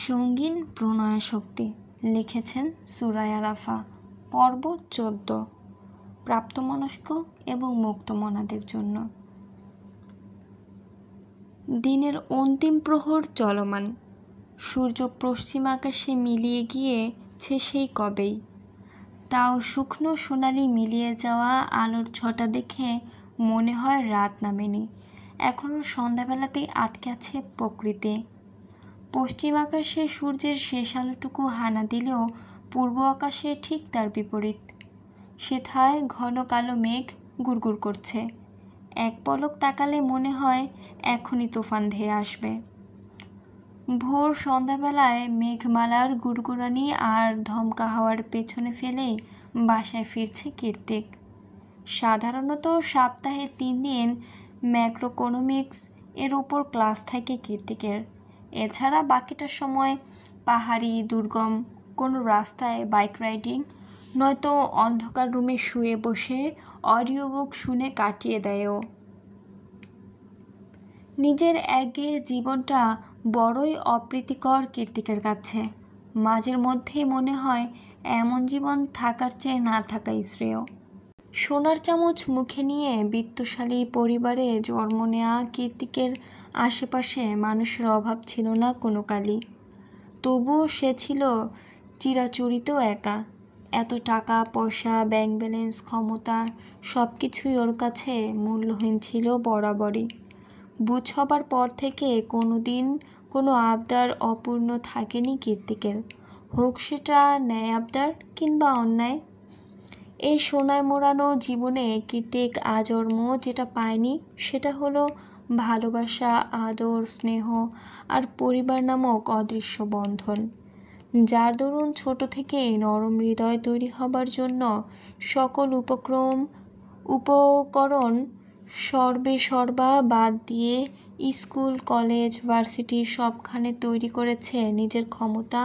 সঙ্গীন প্রণয়াশক্তি লিখেছেন সুরায়া রাফা। পর্ব 14। প্রাপ্তমনস্ক এবং মুক্তমনাদের জন্য। দিনের অন্তিম প্রহর চলমান। সূর্য পশ্চিম আকাশে মিলিয়ে গিয়েছে সেই কবেই। তাও শুকনো সোনালি মিলিয়ে যাওয়া আলোর ছটা দেখে মনে হয় রাত নামেনি, এখনও সন্ধ্যাবেলাতেই আটকে আছে প্রকৃতি। পশ্চিম আকাশে সূর্যের শেষ আলোটুকু হানা দিলেও পূর্ব আকাশে ঠিক তার বিপরীত। সেথায় ঘন কালো মেঘ গুড়গুড় করছে। এক পলক তাকালে মনে হয় এখনই তুফান ধেয়ে আসবে। ভোর সন্ধ্যাবেলায় মেঘমালার গুড়গুড়ানি আর ধমকা হাওয়ার পেছনে ফেলেই বাসায় ফিরছে কীর্তিক। সাধারণত সপ্তাহে 3 দিন ম্যাক্রোইকোনমিক্স এর উপর ক্লাস থাকে কীর্তিকের। এছাড়া বাকিটা সময় পাহাড়ি দুর্গম কোনো রাস্তায় বাইক রাইডিং, নয়তো অন্ধকার রুমে শুয়ে বসে অডিও বুক শুনে কাটিয়ে দেয় ও। নিজের একঘেয়ে জীবনটা বড়ই অপ্রীতিকর কীর্তিকের কাছে। মাঝের মধ্যেই মনে হয় এমন জীবন থাকার চেয়ে না থাকাই শ্রেয়। সোনার চামচ মুখে নিয়ে বিত্তশালী পরিবারে জন্ম নেওয়া কীর্তিকের আশেপাশে মানুষের অভাব ছিল না কোনো কালই। তবুও সে ছিল চিরাচরিত একা। এত টাকা পয়সা, ব্যাংক ব্যালেন্স, ক্ষমতা সব কিছুই ওর কাছে মূল্যহীন ছিল বরাবরই। বুঝ হবার পর থেকে কোনো দিন কোনো আবদার অপূর্ণ থাকেনি কীর্তিকের, হোক সেটা ন্যায় আবদার কিংবা অন্যায়। এই সোনায় মোড়ানো জীবনে কীর্তিক আজন্ম যেটা পায়নি সেটা হলো ভালোবাসা, আদর, স্নেহ আর পরিবার নামক অদৃশ্য বন্ধন, যার দরুন ছোট থেকেই নরম হৃদয় তৈরি হবার জন্য সকল উপকরণ সর্বা বাদ দিয়ে স্কুল, কলেজ, ভার্সিটি সবখানে তৈরি করেছে নিজের ক্ষমতা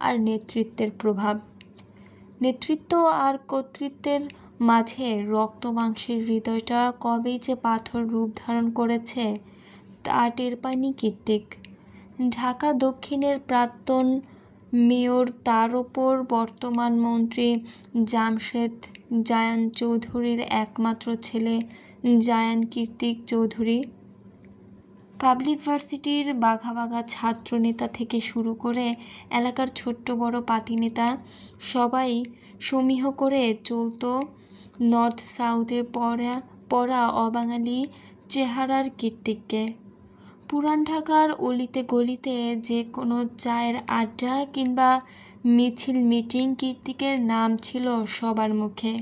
আর নেতৃত্বের প্রভাব। নেতৃত্ব আর কর্তৃত্বের মাঝে রক্ত মাংসের হৃদয়টা কবেই যে পাথর রূপ ধারণ করেছে তা টের পায়নি কীর্তিক। ঢাকা দক্ষিণের প্রাক্তন মেয়র, তার ওপর বর্তমান মন্ত্রী জামশেদ জায়ান চৌধুরীর একমাত্র ছেলে জায়ান কীর্তিক চৌধুরী। পাবলিক ভার্সিটির বাঘা বাঘা ছাত্র নেতা থেকে শুরু করে এলাকার ছোট্ট বড় পাতি নেতা সবাই সমীহ করে চলত নর্থ সাউথে পড়া অবাঙালি চেহারার কীর্তিককে। পুরান ঢাকার অলিতে গলিতে যে কোনো চায়ের আড্ডা কিংবা মিছিল মিটিং কীর্তিকের নাম ছিল সবার মুখে।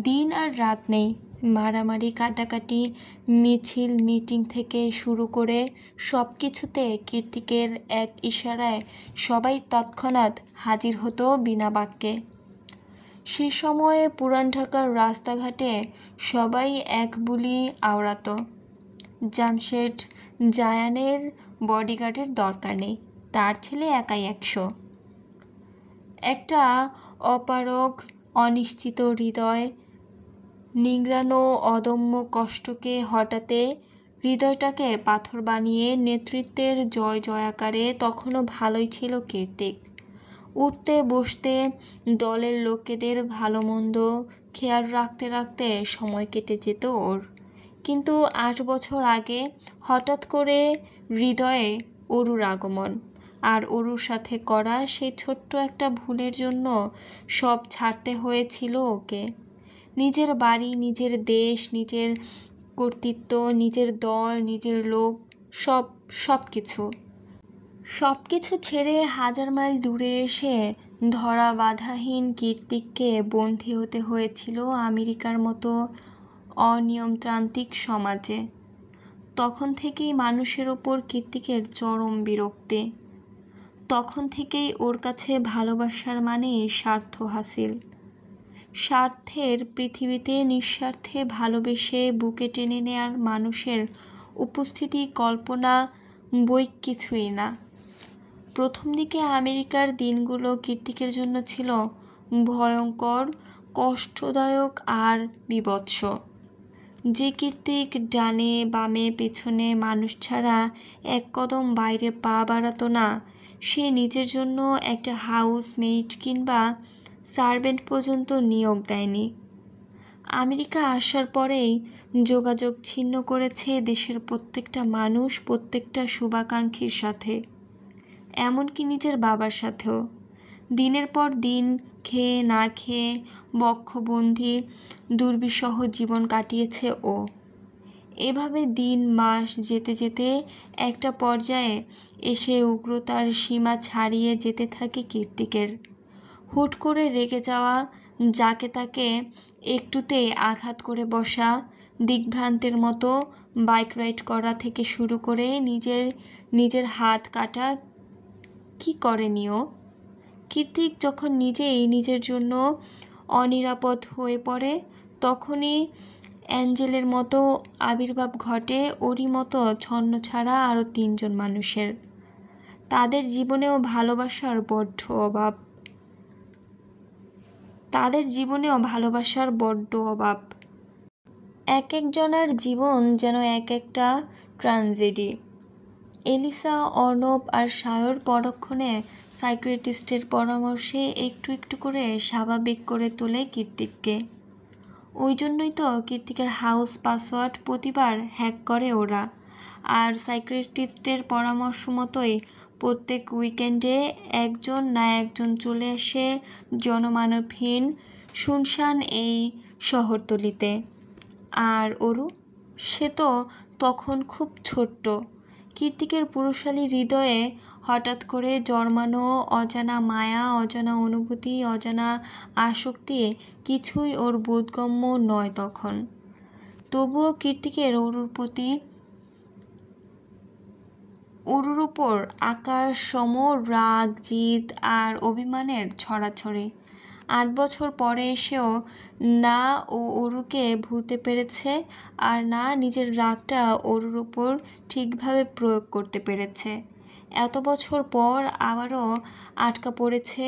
দিন আর রাত নেই, মারামারি কাটাকাটি, মিছিল মিটিং থেকে শুরু করে সব কিছুতে কীর্তিকের এক ইশারায় সবাই তৎক্ষণাৎ হাজির হতো বিনা বাক্যে। সে সময়ে পুরান ঢাকার রাস্তাঘাটে সবাই এক বুলি আওড়াত, জামশেদ জায়ানের বডিগার্ডের দরকার নেই, তার ছেলে একাই 100। একটা অপারগ অনিশ্চিত হৃদয় নিংড়ানো অদম্য কষ্টকে হঠাতে হৃদয়টাকে পাথর বানিয়ে নেতৃত্বের জয় জয়াকারে তখনও ভালোই ছিল কীর্তিক। উঠতে বসতে দলের লোকেদের ভালো মন্দ খেয়াল রাখতে রাখতে সময় কেটে যেত ওর। কিন্তু 8 বছর আগে হঠাৎ করে হৃদয়ে অরুর আগমন, আর অরুর সাথে করা সেই ছোট্ট একটা ভুলের জন্য সব ছাড়তে হয়েছিল ওকে। নিজের বাড়ি, নিজের দেশ, নিজের কর্তৃত্ব, নিজের দল, নিজের লোক, সব কিছু ছেড়ে 1000 মাইল দূরে এসে ধরা বাধাহীন কীর্তিককে বন্দী হতে হয়েছিল আমেরিকার মতো অনিয়মতান্ত্রিক সমাজে। তখন থেকেই মানুষের ওপর কীর্তিকের চরম বিরক্তি। তখন থেকেই ওর কাছে ভালোবাসার মানে স্বার্থ হাসিল। স্বার্থের পৃথিবীতে নিঃস্বার্থে ভালোবেসে বুকে টেনে নেয়ার মানুষের উপস্থিতি কল্পনা বই কিছুই না। প্রথম দিকে আমেরিকার দিনগুলো কীর্তিকের জন্য ছিল ভয়ঙ্কর, কষ্টদায়ক আর বীভৎস। যে কীর্তিক ডানে বামে পেছনে মানুষ ছাড়া এক কদম বাইরে পা বাড়াতো না, সে নিজের জন্য একটা হাউসমেট কিংবা সার্ভেন্ট পর্যন্ত নিয়োগ দেয়নি। আমেরিকা আসার পরেই যোগাযোগ ছিন্ন করেছে দেশের প্রত্যেকটা মানুষ, প্রত্যেকটা শুভাকাঙ্ক্ষীর সাথে, এমনকি নিজের বাবার সাথেও। দিনের পর দিন খেয়ে না খেয়ে বক্ষবন্ধী দুর্বিষহ জীবন কাটিয়েছে ও। এভাবে দিন মাস যেতে যেতে একটা পর্যায়ে এসে উগ্রতার সীমা ছাড়িয়ে যেতে থাকে কীর্তিকের। হুট করে রেগে যাওয়া, যাকে তাকে একটুতেই আঘাত করে বসা, দিগ্ভ্রান্তের মতো বাইক রাইড করা থেকে শুরু করে নিজের হাত কাটা কি করেনিও। কীর্তিক যখন নিজেই নিজের জন্য অনিরাপদ হয়ে পড়ে, তখনই অ্যাঞ্জেলের মতো আবির্ভাব ঘটে ওরই মতো ছন্নছাড়া আরও 3 জন মানুষের। তাদের জীবনেও ভালোবাসার বড্ড অভাব। এক একজনের জীবন যেন এক একটা ট্র্যাজেডি। এলিসা, অর্ণব আর সায়র পরক্ষণে সাইকিয়াট্রিস্টের পরামর্শে একটু একটু করে স্বাভাবিক করে তোলে কীর্তিককে। ওই জন্যই তো কীর্তিকের হাউস পাসওয়ার্ড প্রতিবার হ্যাক করে ওরা। আর সাইকিয়াট্রিস্টের পরামর্শ মতোই প্রত্যেক উইকেন্ডে একজন না একজন চলে আসে জনমানবহীন শুনশান এই শহরতলিতে। আর অরু, সে তো তখন খুব ছোট্ট। কীর্তিকের পুরুষালী হৃদয়ে হঠাৎ করে জন্মানো অজানা মায়া, অজানা অনুভূতি, অজানা আসক্তি কিছুই ওর বোধগম্য নয় তখন। তবুও কীর্তিকের অরুর উপর আকাশ সম রাগ, জিদ আর অভিমানের ছড়াছড়ি। 8 বছর পরে এসেও না ও অরুকে ভুলতে পেরেছে, আর না নিজের রাগটা অরুর উপর ঠিকভাবে প্রয়োগ করতে পেরেছে। এত বছর পর আবারও আটকা পড়েছে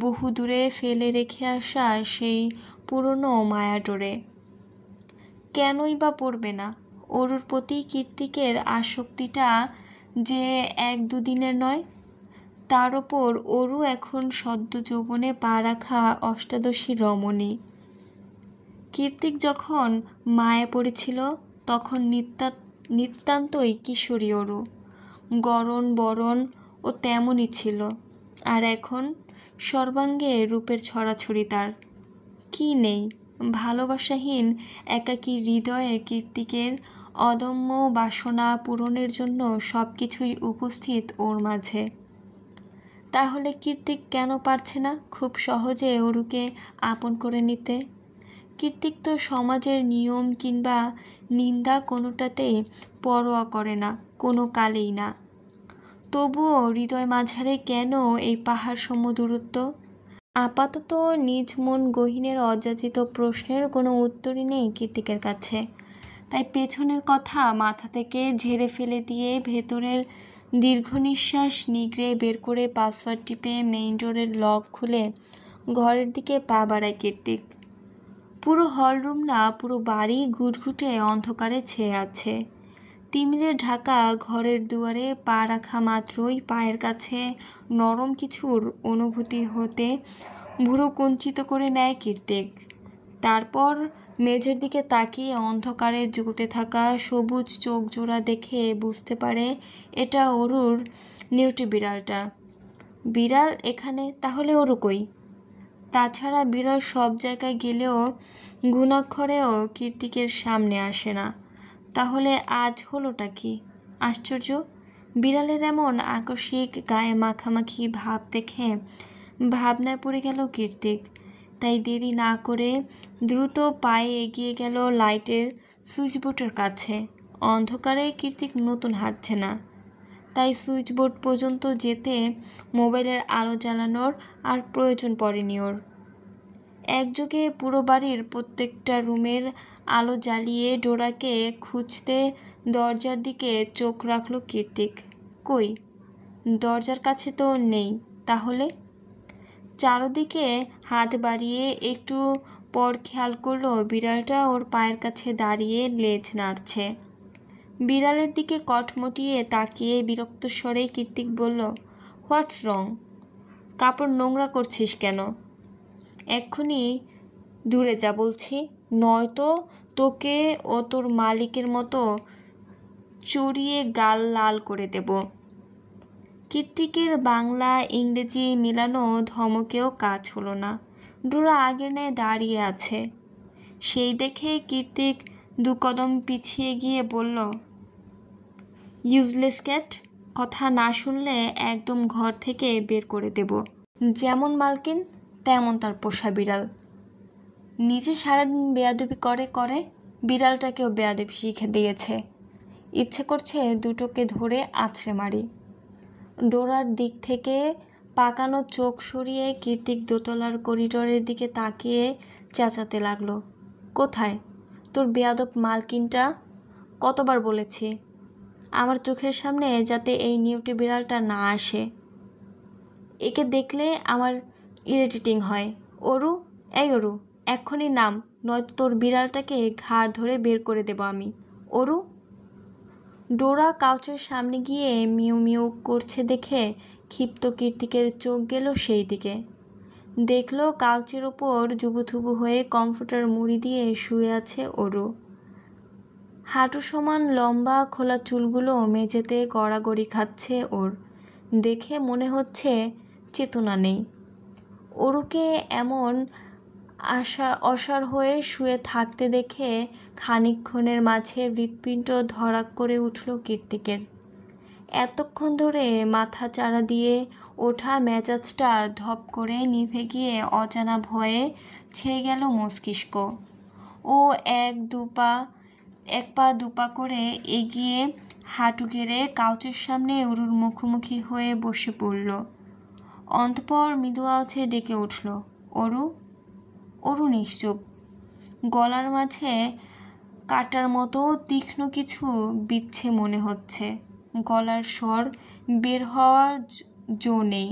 বহু দূরে ফেলে রেখে আসা সেই পুরনো মায়াডোরে। কেনই বা পড়বে না? অরুর প্রতি কীর্তিকের আসক্তিটা যে 1-2 দিনের নয়। তার ওপর অরু এখন সদ্য যৌবনে পা রাখা অষ্টাদশী রমণী। কীর্তিক যখন মায়ে পড়েছিল তখন নিতান্তই কিশোরী অরু, গড়ন বরণ ও তেমনই ছিল। আর এখন সর্বাঙ্গে রূপের ছড়াছড়ি তার। কি নেই? ভালোবাসাহীন একাকী হৃদয়ের কীর্তিকের অদম্য বাসনা পূরণের জন্য সব কিছুই উপস্থিত ওর মাঝে। তাহলে কীর্তিক কেন পারছে না খুব সহজে অরুকে আপন করে নিতে? কীর্তিক তো সমাজের নিয়ম কিংবা নিন্দা কোনোটাতেই পরোয়া করে না, কোনো কালেই না। তবুও হৃদয় মাঝারে কেন এই পাহাড় সম দূরত্ব? আপাতত নিজ মন গহীনের অযাচিত প্রশ্নের কোনো উত্তরই নেই কীর্তিকের কাছে। তাই পেছনের কথা মাথা থেকে ঝেড়ে ফেলে দিয়ে ভেতরের দীর্ঘ নিঃশ্বাস নিগড়ে বের করে পাসওয়ার্ড টিপে মেইন ডোরের লক খুলে ঘরের দিকে পা বাড়ায় কীর্তিক। পুরো হলরুম না, পুরো বাড়ি ঘুটঘুটে অন্ধকারে ছেয়ে আছে। তিমিরে ঢাকা ঘরের দুয়ারে পা রাখা মাত্রই পায়ের কাছে নরম কিছুর অনুভূতি হতে ভুরু কুঞ্চিত করে নেয় কীর্তিক। তারপর মেঝের দিকে তাকিয়ে অন্ধকারে জ্বলতে থাকা সবুজ চোখ জোড়া দেখে বুঝতে পারে এটা অরুর নিউটি বিড়ালটা। বিড়াল এখানে, তাহলে অরু কই? তাছাড়া বিড়াল সব জায়গায় গেলেও ঘুণাক্ষরেও কীর্তিকের সামনে আসে না। তাহলে আজ হলোটা কি? আশ্চর্য! বিড়ালের এমন আকস্মিক গায়ে মাখামাখি ভাব দেখে ভাবনায় পড়ে গেল কীর্তিক। তাই দেরি না করে দ্রুত পায়ে এগিয়ে গেল লাইটের সুইচবোর্ডের কাছে। অন্ধকারে কীর্তিক নতুন হাঁটছে না, তাই সুইচবোর্ড পর্যন্ত যেতে মোবাইলের আলো জ্বালানোর আর প্রয়োজন পড়েনি ওর। একযোগে পুরো বাড়ির প্রত্যেকটা রুমের আলো জ্বালিয়ে ডোরাকে খুঁজতে দরজার দিকে চোখ রাখল কীর্তিক। কই, দরজার কাছে তো নেই। তাহলে চারদিকে হাত বাড়িয়ে একটু পর খেয়াল করলো বিড়ালটা ওর পায়ের কাছে দাঁড়িয়ে লেজ নাড়ছে। বিড়ালের দিকে কটমটিয়ে তাকিয়ে বিরক্ত স্বরে কীর্তিক বলল, হোয়াটস রং? কাপড় নোংরা করছিস কেন? এক্ষুনি দূরে যা বলছি, নয়তো তোকে ও তোর মালিকের মতো চড়িয়ে গাল লাল করে দেব। কীর্তিকের বাংলা ইংরেজি মিলানো ধমকেও কাজ হলো না। ডোরা আগের ন্যায় দাঁড়িয়ে আছে। সেই দেখে কীর্তিক 2 কদম পিছিয়ে গিয়ে বলল, ইউজলেস ক্যাট, কথা না শুনলে একদম ঘর থেকে বের করে দেব। যেমন মালকিন তেমন তার পোষা বিড়াল। নিজে সারাদিন বেয়াদবি করে বিড়ালটাকেও বেয়াদবি শিখে দিয়েছে। ইচ্ছে করছে দুটোকে ধরে আছড়ে মারি। ডোরার দিক থেকে পাকানো চোখ সরিয়ে কীর্তিক দোতলার করিডোরের দিকে তাকিয়ে চেঁচাতে লাগলো, কোথায় তোর বেয়াদব মালকিনটা? কতবার বলেছি আমার চোখের সামনে যাতে এই নিউটি বিড়ালটা না আসে। একে দেখলে আমার ইরিটেটিং হয়। অরু, এই অরু, এক্ষুনি নাম, নয়তো তোর বিড়ালটাকে ঘাড় ধরে বের করে দেব আমি। অরু। ডোরা কাউচের সামনে গিয়ে মিউ মিউ করছে দেখে ক্ষিপ্ত কীর্তিকের চোখ গেল সেই দিকে। দেখলো কাউচের ওপর জুবুথুবু হয়ে কমফোর্টার মুড়ি দিয়ে শুয়ে আছে অরু। হাঁটু সমান লম্বা খোলা চুলগুলো মেঝেতে গড়াগড়ি খাচ্ছে ওর। দেখে মনে হচ্ছে চেতনা নেই। অরুকে এমন অসাড় হয়ে শুয়ে থাকতে দেখে খানিকক্ষণের মাঝে হৃৎপিণ্ড ধড়াক করে উঠল কীর্তিকের। এতক্ষণ ধরে মাথা চাড়া দিয়ে ওঠা মেজাজটা ধপ করে নিভে গিয়ে অজানা ভয়ে ছেয়ে গেল মস্তিষ্ক। ও এক পা দুপা করে এগিয়ে হাঁটু গেড়ে কাউচের সামনে অরুর মুখোমুখি হয়ে বসে পড়ল। অন্তঃপর মৃদু আওয়াজে ডেকে উঠল, অরু। অরু নিশ্চুপ। গলার মাঝে কাটার মতো তীক্ষ্ণ কিছু বিচ্ছে মনে হচ্ছে। গলার স্বর বের হওয়ার জো নেই।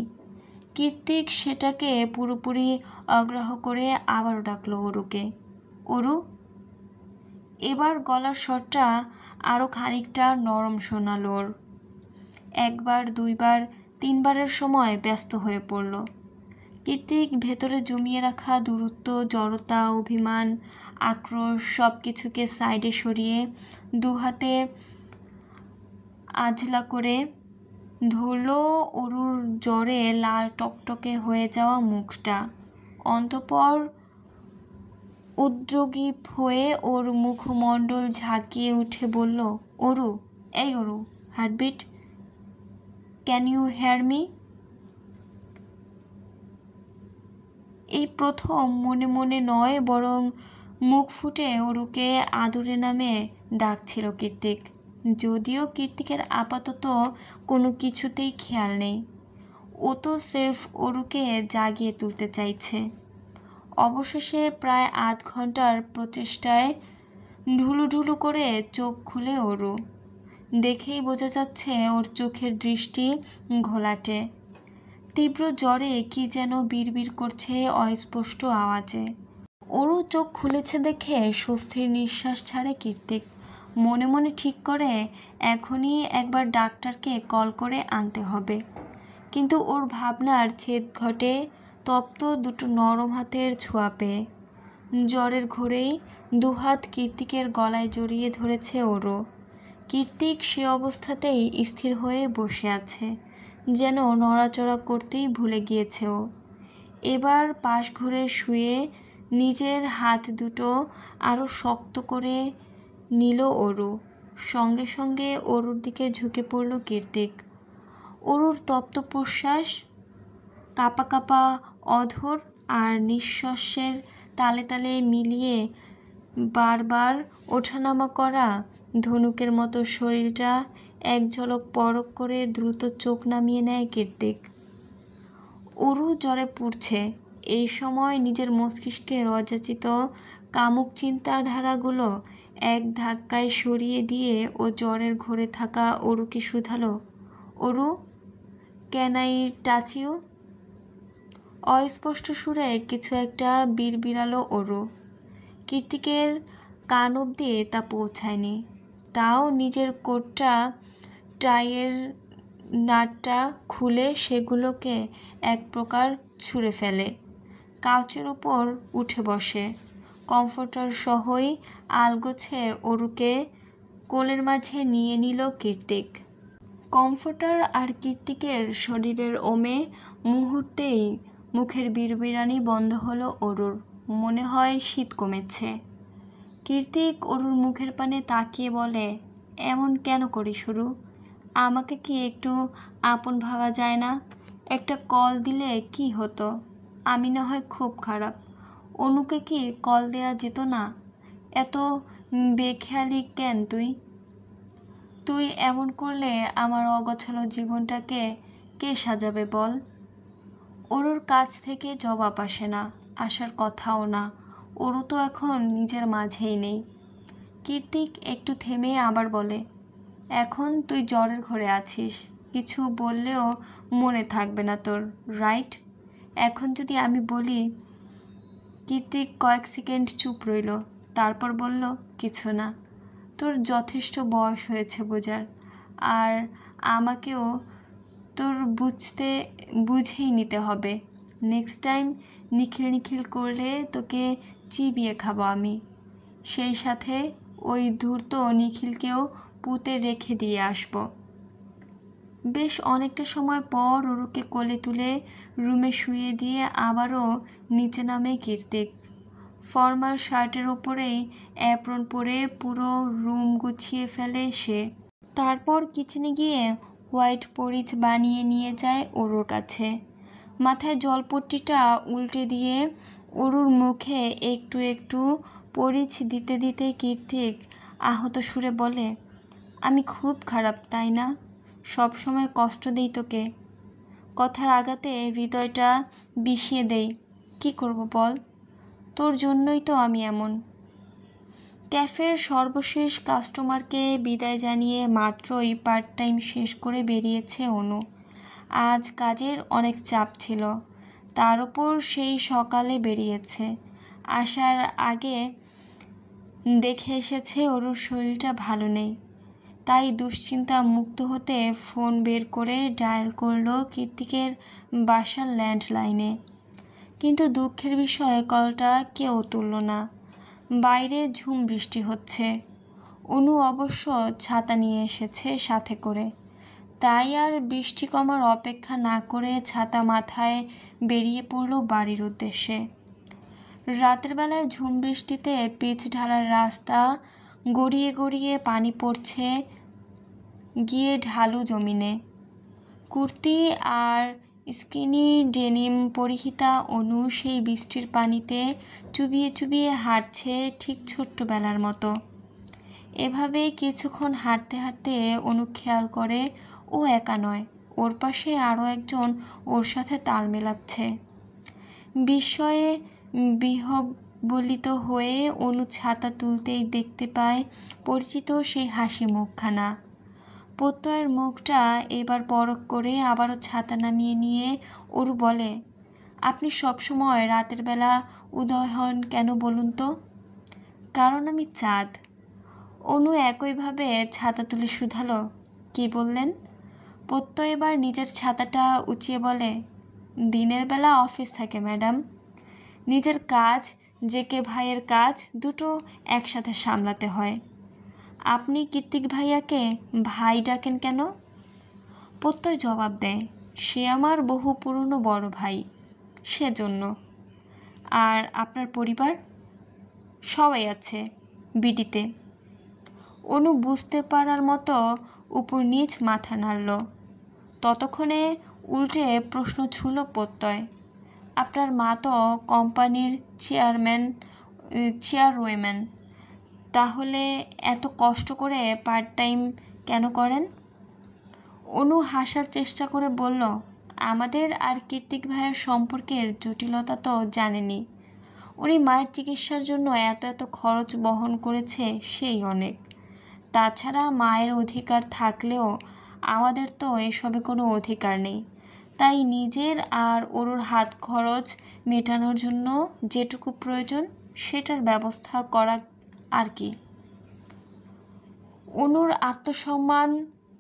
কীর্তিক সেটাকে পুরোপুরি অগ্রাহ্য করে আবারও ডাকল অরুকে, অরু। এবার গলার স্বরটা আরও খানিকটা নরম শোনাল ওর। 1 বার 2 বার 3 বারের সময় ব্যস্ত হয়ে পড়ল। কীর্তিক ভেতরে জমিয়ে রাখা দূরত্ব, জড়তা, অভিমান, আক্রোশ সব কিছুকে সাইডে সরিয়ে 2 হাতে আঝলা করে ধরল অরুর জ্বরে লাল টকটকে হয়ে যাওয়া মুখটা। অন্তঃপর উদ্যোগী হয়ে ওর মুখমণ্ডল ঝাঁকিয়ে উঠে বলল, অরু, এই Aru, heartbeat, can you hear me? এই প্রথম মনে মনে নয় বরং মুখ ফুটে অরুকে আদুরে নামে ডাকছিল কীর্তিক। যদিও কীর্তিকের আপাতত কোনো কিছুতেই খেয়াল নেই। ও তো সির্ফ অরুকে জাগিয়ে তুলতে চাইছে। অবশেষে প্রায় 8 ঘন্টার প্রচেষ্টায় ঢুলুঢুলু করে চোখ খুলে অরু। দেখেই বোঝা যাচ্ছে ওর চোখের দৃষ্টি ঘোলাটে। তীব্র জ্বরে কি যেন বিড়বিড় করছে অস্পষ্ট আওয়াজে। অরু চোখ খুলেছে দেখে স্বস্তির নিঃশ্বাস ছাড়ে কীর্তিক। মনে মনে ঠিক করে এখনই একবার ডাক্তারকে কল করে আনতে হবে। কিন্তু ওর ভাবনার ছেদ ঘটে তপ্ত 2 নরম হাতের ছোঁয়া পেয়ে। জ্বরের ঘোরেই 2 হাত কীর্তিকের গলায় জড়িয়ে ধরেছে ওরও। কীর্তিক সে অবস্থাতেই স্থির হয়ে বসে আছে, যেন নড়াচড়া করতেই ভুলে গিয়েছে ও। এবার পাশ ঘুরে শুয়ে নিজের হাত দুটো আরও শক্ত করে নিল অরু। সঙ্গে সঙ্গে অরুর দিকে ঝুঁকে পড়ল কীর্তিক। অরুর তপ্ত প্রশ্বাস, কাঁপা কাঁপা অধর আর নিঃশ্বাসের তালে তালে মিলিয়ে বারবার ওঠানামা করা ধনুকের মতো শরীরটা এক ঝলক পরখ করে দ্রুত চোখ নামিয়ে নেয় কীর্তিক। অরু জ্বরে পুড়ছে। এই সময় নিজের মস্তিষ্কের অযাচিত কামুক চিন্তাধারাগুলো এক ধাক্কায় সরিয়ে দিয়ে ও জ্বরের ঘোরে থাকা অরুকে শুধালো, Aru, can I touch you? অস্পষ্ট সুরে কিছু একটা বিড়বিড়ালো অরু। কীর্তিকের কান অবধি তা পৌঁছায়নি। তাও নিজের কোটটা টাইয়ের নাটটা খুলে সেগুলোকে এক প্রকার ছুঁড়ে ফেলে, কাউচের ওপর উঠে বসে, কমফোর্টার সহই আলগোছে অরুকে কোলের মাঝে নিয়ে নিল কীর্তিক। কমফোর্টার আর কীর্তিকের শরীরের ওমে মুহূর্তেই মুখের বিড়বিড়ানি বন্ধ হলো অরুর। মনে হয় শীত কমেছে। কীর্তিক অরুর মুখের পানে তাকিয়ে বলে, এমন কেন করি শুরু? আমাকে কি একটু আপন ভাবা যায় না? একটা কল দিলে কি হতো? আমি না হয় খুব খারাপ, অনুকে কি কল দেয়া যেত না? এত বেখেয়ালি কেন তুই? তুই এমন করলে আমার অগোছালো জীবনটাকে কে সাজাবে বল? অরুর কাছ থেকে জবাব আসে না, আসার কথাও না। অরু তো এখন নিজের মাঝেই নেই। কীর্তিক একটু থেমে আবার বলে, এখন তুই জ্বরের ঘরে আছিস, কিছু বললেও মনে থাকবে না তোর, রাইট? এখন যদি আমি বলি। কীর্তিক কয়েক সেকেন্ড চুপ রইল, তারপর বলল, কিছু না। তোর যথেষ্ট বয়স হয়েছে বোঝার, আর আমাকেও তোর বুঝেই নিতে হবে। নেক্সট টাইম নিখিল নিখিল করলে তোকে চিবিয়ে খাবো আমি, সেই সাথে ওই ধূর্ত নিখিলকেও পুঁতে রেখে দিয়ে আসবো। বেশ অনেকটা সময় পর অরুকে কোলে তুলে রুমে শুইয়ে দিয়ে আবারও নিচে নামে কীর্তিক। ফর্মাল শার্টের ওপরেই অ্যাপ্রন পরে পুরো রুম গুছিয়ে ফেলে সে। তারপর কিচেনে গিয়ে হোয়াইট পরিচ বানিয়ে নিয়ে যায় অরুর কাছে। মাথায় জলপট্টিটা উল্টে দিয়ে অরুর মুখে একটু একটু পরিচ দিতে দিতে কীর্তিক আহত সুরে বলে, আমি খুব খারাপ তাই না? সব সময় কষ্ট দেই তোকে, কথার আঘাতে হৃদয়টা বিষিয়ে দেই। কি করব বল? তোর জন্যই তো আমি এমন। ক্যাফের সর্বশেষ কাস্টমারকে বিদায় জানিয়ে মাত্রই পার্ট টাইম শেষ করে বেরিয়েছে অনু। আজ কাজের অনেক চাপ ছিল, তার উপর সেই সকালে বেরিয়েছে। আসার আগে দেখে এসেছে ওর শরীরটা ভালো নেই, তাই দুশ্চিন্তা মুক্ত হতে ফোন বের করে ডায়াল করলো কীর্তিকের বাসার ল্যান্ডলাইনে। কিন্তু দুঃখের বিষয়ে কলটা কেউ তুলল না। বাইরে ঝুম বৃষ্টি হচ্ছে। অনু অবশ্য ছাতা নিয়ে এসেছে সাথে করে, তাই আর বৃষ্টি কমার অপেক্ষা না করে ছাতা মাথায় বেরিয়ে পড়ল বাড়ির উদ্দেশ্যে। রাতের বেলায় ঝুম বৃষ্টিতে পিচ ঢালার রাস্তা গড়িয়ে গড়িয়ে পানি পড়ছে গিয়ে ঢালু জমিনে। কুর্তি আর স্কিনি ডেনিম পরিহিতা অনু সেই বৃষ্টির পানিতে চুবিয়ে চুবিয়ে হাঁটছে ঠিক ছোট্টবেলার মতো। এভাবে কিছুক্ষণ হাঁটতে হাঁটতে অনু খেয়াল করে ও একা নয়, ওর পাশে আরও একজন ওর সাথে তাল মেলাচ্ছে। বিস্ময়ে বিহ্বলিত হয়ে অনু ছাতা তুলতেই দেখতে পায় পরিচিত সেই হাসি মুখখানা। প্রত্যয়ের মুখটা এবার পরখ করে আবারও ছাতা নামিয়ে নিয়ে অরু বলে, আপনি সবসময় রাতের বেলা উদয় হন কেন বলুন তো? কারণ আমি চাঁদ। অনু একইভাবে ছাতা তুলে শুধালো, কি বললেন? প্রত্যয় এবার নিজের ছাতাটা উঁচিয়ে বলে, দিনের বেলা অফিস থাকে ম্যাডাম, নিজের কাজ জেকে ভাইয়ের কাজ দুটো একসাথে সামলাতে হয়। আপনি কীর্তিক ভাইয়াকে ভাই ডাকেন কেন? প্রত্যয় জবাব দেয়, সে আমার বহু পুরনো বড় ভাই, সেজন্য। আর আপনার পরিবার? সবাই আছে বিডিতে। অনু বুঝতে পারার মতো উপর নিচ মাথা নাড়ল। ততক্ষণে উল্টে প্রশ্ন ছুড়ল প্রত্যয়, আপনার মা তো কোম্পানির চেয়ারওয়েম্যান, তাহলে এত কষ্ট করে পার্ট টাইম কেন করেন? অনু হাসার চেষ্টা করে বলল, আমাদের আর কীর্তিক ভাইয়ের সম্পর্কের জটিলতা তো জানেনি। উনি মায়ের চিকিৎসার জন্য এত এত খরচ বহন করেছে, সেই অনেক। তাছাড়া মায়ের অধিকার থাকলেও আমাদের তো এসবে কোনো অধিকার নেই, তাই নিজের আর ওর হাত খরচ মেটানোর জন্য যেটুকু প্রয়োজন সেটার ব্যবস্থা করা আর কি। অনুর আত্মসম্মান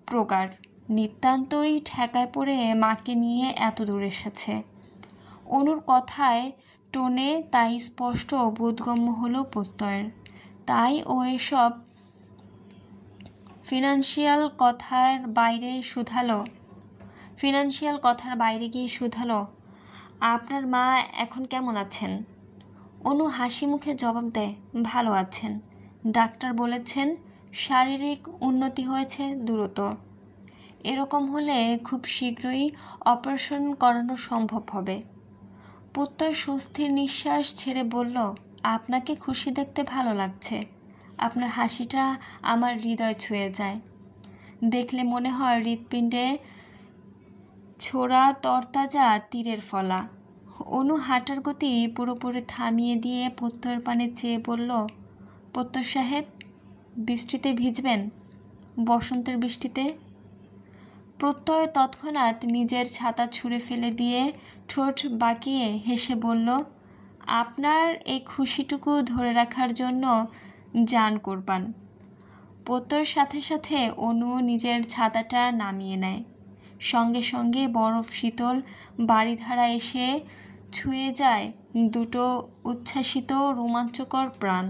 প্রগাঢ়। নিতান্তই ঠেকায় পড়ে মাকে নিয়ে এত দূর এসেছে। অনুর কথায় টোনে তাই স্পষ্ট বোধগম্য হলো প্রত্যয়ের। তাই ও এসব ফিনান্সিয়াল কথার বাইরে গিয়ে শুধালো, আপনার মা এখন কেমন আছেন? অনু হাসি মুখে জবাব দেয়, ভালো আছেন। ডাক্তার বলেছেন শারীরিক উন্নতি হয়েছে দ্রুত। এরকম হলে খুব শীঘ্রই অপারেশন করানো সম্ভব হবে। প্রত্যয় স্বস্তির নিঃশ্বাস ছেড়ে বলল, আপনাকে খুশি দেখতে ভালো লাগছে। আপনার হাসিটা আমার হৃদয় ছুঁয়ে যায়। দেখলে মনে হয় হৃৎপিণ্ডে ছোড়া তরতাজা তীরের ফলা। অনু হাঁটার গতি পুরোপুরি থামিয়ে দিয়ে প্রত্যয়ের পানে চেয়ে বলল, প্রত্যয় সাহেব, বৃষ্টিতে ভিজবেন? বসন্তের বৃষ্টিতে? প্রত্যয় তৎক্ষণাৎ নিজের ছাতা ছুঁড়ে ফেলে দিয়ে ঠোঁট বাঁকিয়ে হেসে বলল, আপনার এই খুশিটুকু ধরে রাখার জন্য জান কোরবান। প্রত্যয়ের সাথে সাথে অনু নিজের ছাতাটা নামিয়ে নেয়। সঙ্গে সঙ্গে বরফ শীতল বাড়িধারা এসে ছুঁয়ে যায় দুটো উচ্ছ্বাসিত রোমাঞ্চকর প্রাণ।